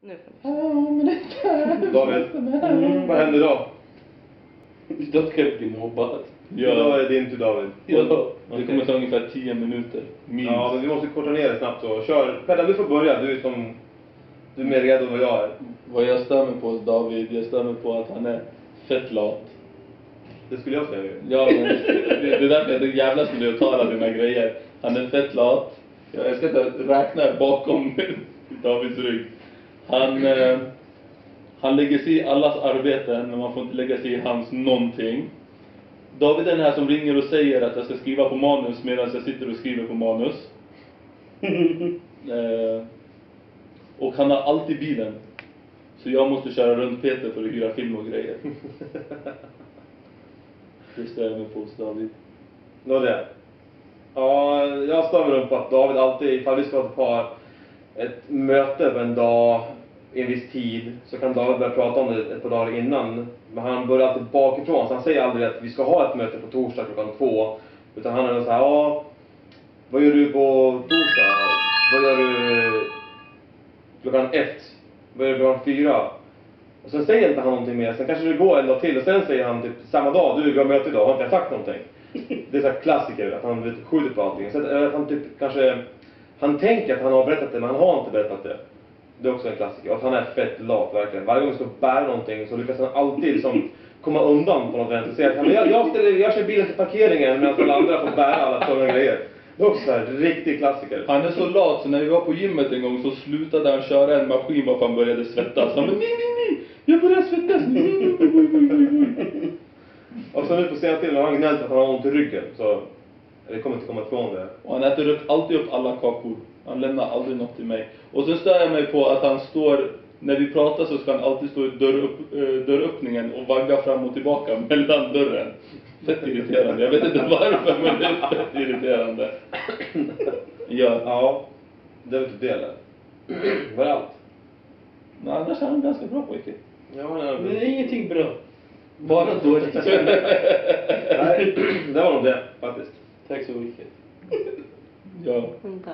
Nu får ni. David, vad händer då? Idag ska jag bli mobbad. Idag är det din tur, David. Ja, det kommer ta ungefär 10 minuter. Minst. Ja, men vi måste korta ner det snabbt så. Kör. Pelle, du får börja. Du är mer redo än vad jag är. Vad jag stämmer på hos David, jag stämmer på att han är fett lat. Det skulle jag säga ju. Ja, men det är därför jag jävlas med dig och tar alla dina grejer. Han är fett lat. Jag ska inte räkna bakom Davids rygg. Han lägger sig i allas arbeten, men man får inte lägga sig i hans någonting. David är den här som ringer och säger att jag ska skriva på manus medan jag sitter och skriver på manus. Och han har alltid bilen. Så jag måste köra runt Peter för att hyra film och grejer. Det stämmer på hos David. Nå det. Ja, jag stämmer upp på att David alltid, ifall vi ska ha ett möte på en dag i en viss tid, så kan David börja prata om det ett par dagar innan. Men han börjar alltid bakifrån, så han säger aldrig att vi ska ha ett möte på torsdag klockan 2. Utan han är så här, ja, vad gör du på torsdag? Vad gör du klockan 1? Vad gör du klockan 4? Och sen säger inte han någonting mer, sen kanske det går en dag till och sen säger han typ samma dag, du, vi har möte idag, har inte jag sagt någonting? Det är så här klassiker, att han skjuter på allting. Så att han typ kanske, han tänker att han har berättat det, men han har inte berättat det. Det är också en klassiker. Och att han är fett lat verkligen. Varje gång vi ska bära någonting så lyckas han alltid som komma undan på något vänster. Säga att jag kör bilen till parkeringen medan alla andra får bära alla tunga grejer. Det är också så här riktig klassiker. Han är så lat, så när vi var på gymmet en gång så slutade han köra en maskin bara för han började svettas. Han bara, nej, jag börjar svettas. Och så nu på senare tiden har han gnällt att han har ont i ryggen. Så det kommer inte komma ifrån det. Och han äter alltid upp alla kakor. Han lämnar aldrig något till mig. Och så stör jag mig på att han står, när vi pratar så ska han alltid stå i dörröppningen och vagga fram och tillbaka mellan dörren. Fett irriterande. Jag vet inte varför, men det är fett irriterande. Ja, det är väl det eller? Var det allt? Men annars är han ganska bra pojke. Ja, Men det är ingenting bra. Bara dåligt. Nej, det var nog det faktiskt. Tack så mycket. Ja. Inte.